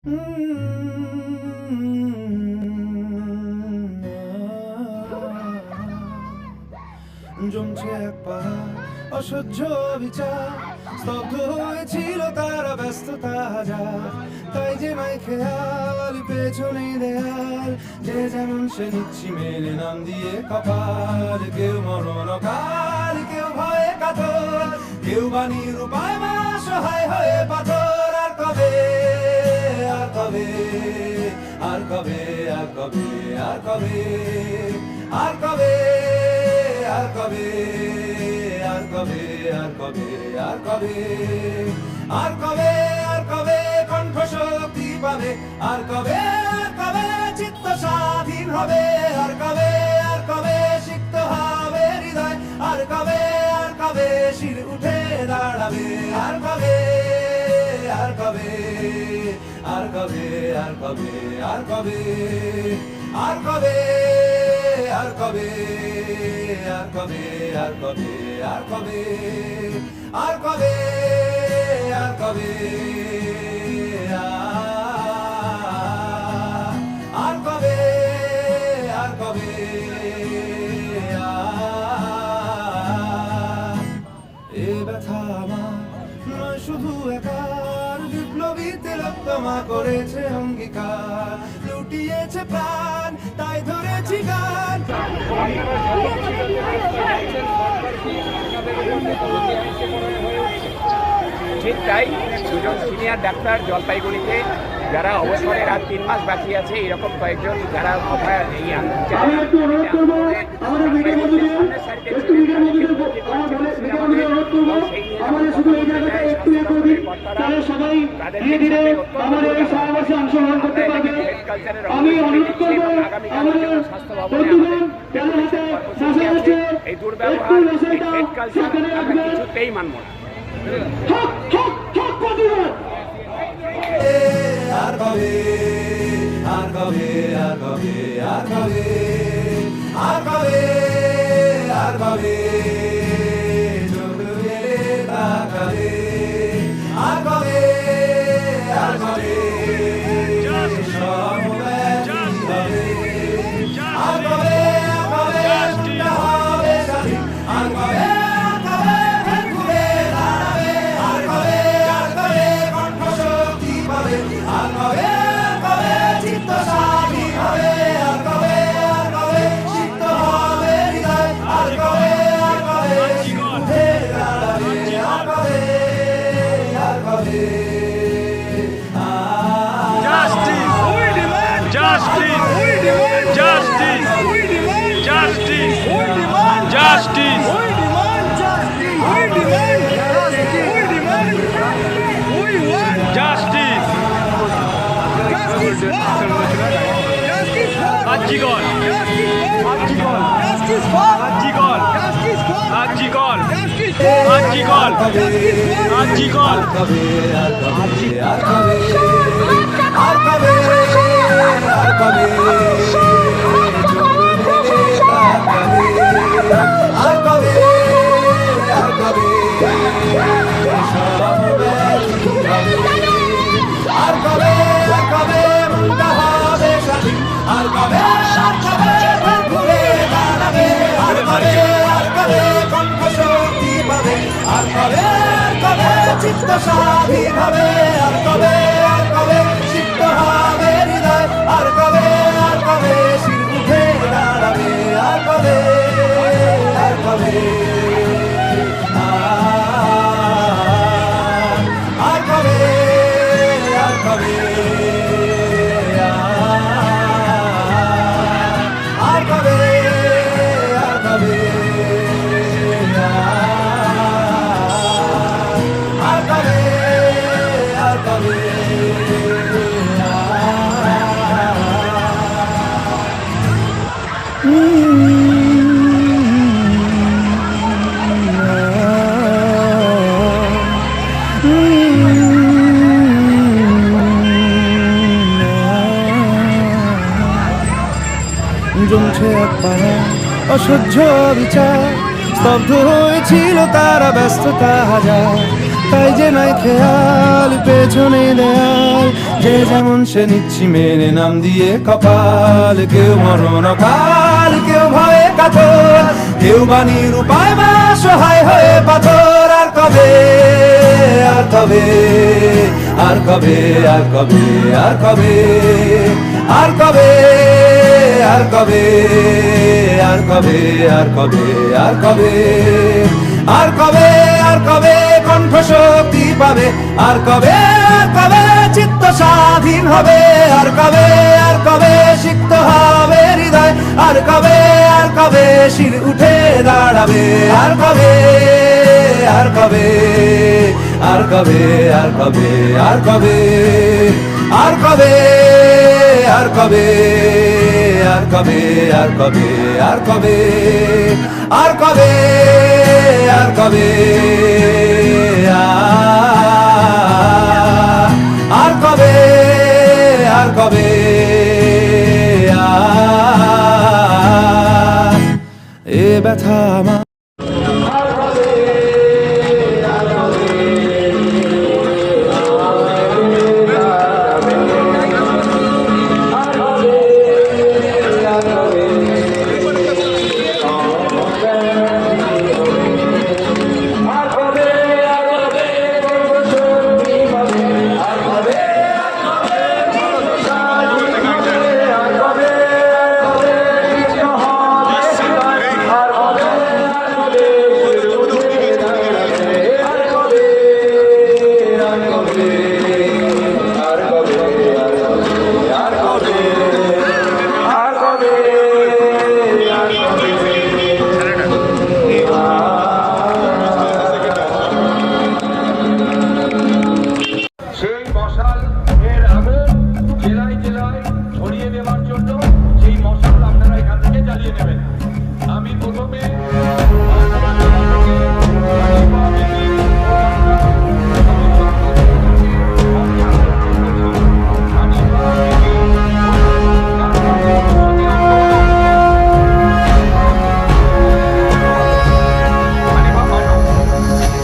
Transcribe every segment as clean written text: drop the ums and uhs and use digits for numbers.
জমছে এক পাহাড় অসহ্য বিচার, স্তব্ধ হয়েছিল তারা ব্যস্ততা হাজার। তাই যে নাই খেয়াল পেছনে দেয়াল, যে যেমন সে নিচ্ছি মেলে নাম দিয়ে কপাল। কেউ মরণ কাল, কেউ ভয়ে কাতর, কেউ বাণীর উপায় মা সহায় হয়ে পাথর। আর কবে আর কবে আর কবে আর কবে আর কবে আর কবে আর কবে আর কবে আর কবে আর কবে আর কবে আর কবে কণ্ঠ শক্তি পাবে? আর কবে চিত্ত স্বাধীন হবে? আর কবে সিক্ত হবে হৃদয়? আর কবে শির উঠে দাঁড়াবে? আর কবে আর কবে আর কবে আর কবে আর কবে আর কবে আর কবে আর কবে আর কবে আর কবে আর কবে আর কবে আর কবে আর কবে এ ব্যথা আমার নয় শুধু একার, বিপ্লবী তিলোত্তমা করেছে অঙ্গীকার, লুটিয়েছে প্রাণ তাই ধরেছি গান। ঠিক তাই, দুজন সিনিয়র ডাক্তার জলপাইগুড়িতে যারা অবসরের আর 3 মাস বাকি আছে, এরকম কয়েকজন যারা কথা এই এই দুর্ব্যবহার কিছুতেই মানব না। আর কবে আর কবে আর কবে আর কবে আর কবে আর কবে চোখ মেলে তাকাবে? আর কবে আর কবে সমব্যথী হবে? আর কবে হবে স্বাধীন? আর কবে ঘুরে দাঁড়াবে? আর কবে কণ্ঠ শক্তি পাবে? আর কবে চিত্ত স্বাধীন হবে? আর কবে সিক্ত হবে হৃদয়? আর কবে উঠে দাঁড়াবে? আর কবে Justice! We demand justice! We demand justice! We demand justice! We demand justice! We demand justice! We demand justice! We demand we want justice! Justice for! Justice for! Ajikol! Justice for! Ajikol! Justice for! Ajikol! Justice for! Ajikol! Ajikol! আর কবে আর কবে আর কবে আর কবে সমব্যথী হবে? আর কবে মুক্ত হবে স্বাধীন? আর কবে ঘুরে দাঁড়াবে? আর কবে কণ্ঠ শক্তি পাবে? আর কবে চিত্ত স্বাধীন হবে? আর কবে সিক্ত হবে হৃদয়? আর কবে শির উঠে দাঁড়াবে? আর কবে আর কবে আর কবে আর কবে আর কবে আর কবে আর কবে আর কবে জমছে এক পাহাড় অসহ্য বিচার, স্তব্ধ হয়েছিল তারা ব্যস্ততা হাজার। তাই যে নাই খেয়াল পেছনে দেয়াল, যে যেমন সে নিচ্ছি মেনে নাম দিয়ে কপাল। কেউ মরণ কাল, কেউ ভয়ে কাতর, কেউ বাণীর উপায় বা সহায় হয়ে পাথর। আর কবে, আর কবে, আর কবে, আর কবে, আর কবে, আর কবে, আর কবে, আর কবে, আর কবে, আর কবে, আর কবে, আর কবে কণ্ঠ শক্তি পাবে, আর কবে, আর কবে চিত্ত স্বাধীন হবে, আর কবে, আর কবে সিক্ত হবে হৃদয়, আর কবে, আর কবে শির উঠে দাঁড়াবে, আর কবে, আর কবে, আর কবে, আর কবে, আর কবে, আর কবে, আর কবে, আর কবে, আর কবে, আর কবে, আর কবে, আর কবে, আর কবে, আর কবে, এ ব্যথা আমার।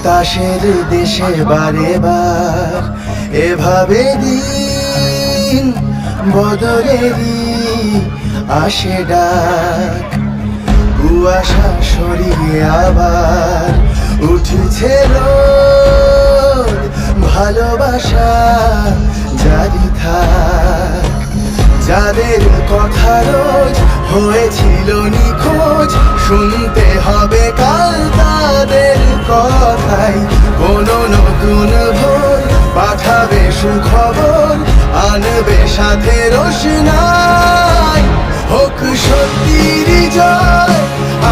তাসের দেশে বারে বার এভাবে দিন বদলেরই আসে ডাক। কুয়াশা সরিয়ে আবার উঠছে রোদ, ভালোবাসা জারি থাক। যাদের কথা রোজ হয়েছিল নিখোঁজ, শুনতে হবে কাল তাদের কথাই। কোনো নতুন ভোর পাঠাবে সুখবর, আনবে সাথে রোশনাই। হোক সত্যির জয়,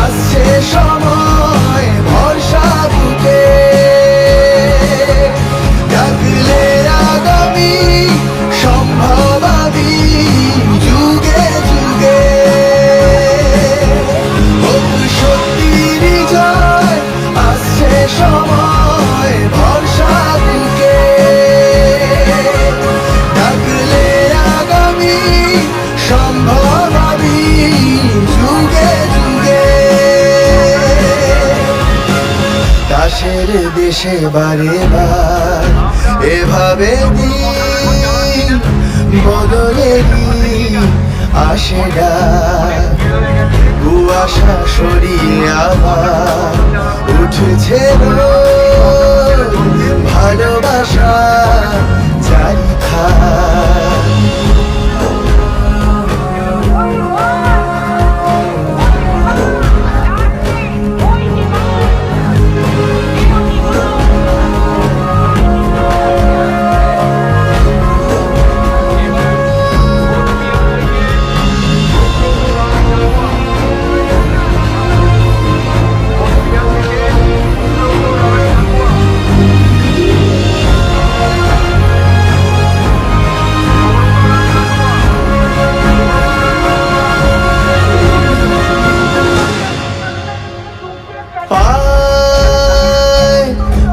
আসছে সময় ভরসা বুকে। ডাকলে আগামী সম্ভবাবী যুগে যুগে। হোক সত্যির জয়, আসছে সময় ভরসা বুকে। ডাকলে আগামী সম্ভবাবী যুগে যুগে। তাসের দেশে বারে বার এভাবে দিন বদলেরই আসে ডাক। কুয়াশা সরিয়ে আবার উঠছে রোদ, ভালোবাসা জারি থাক।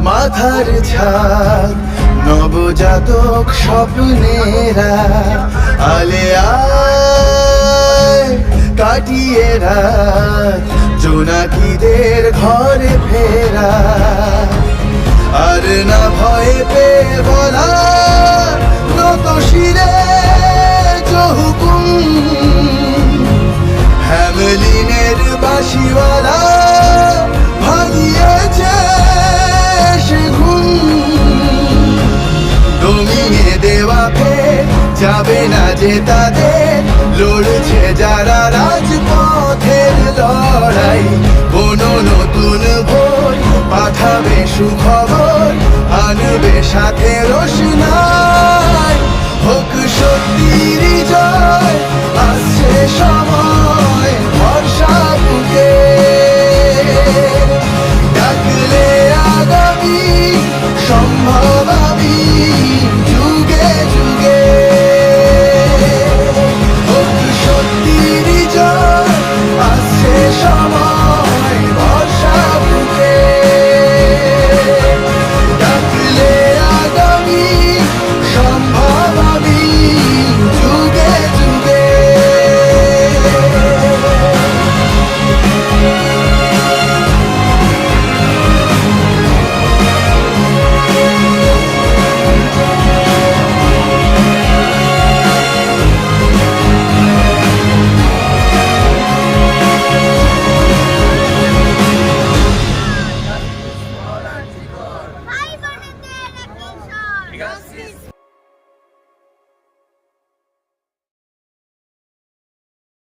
মাথার ছাদ নবজাতক স্বপ্নেরা আলে আয় কাটিয়ে রাত, জোনাকিদের ঘরে ফেরা। আর না ভয়ে পেয়ে বলা নত শিরে জহুকুম হ্যামলিনের বাঁশিওয়ালা ভাঙিয়েছে সে ঘুম দমিয়ে দেওয়া ফের যাবে না যে তাদের লড়ছে যারা রাজপথের লড়াই কোনো নতুন ভোর পাঠাবে সুখবর আনবে সাথে রোশনাই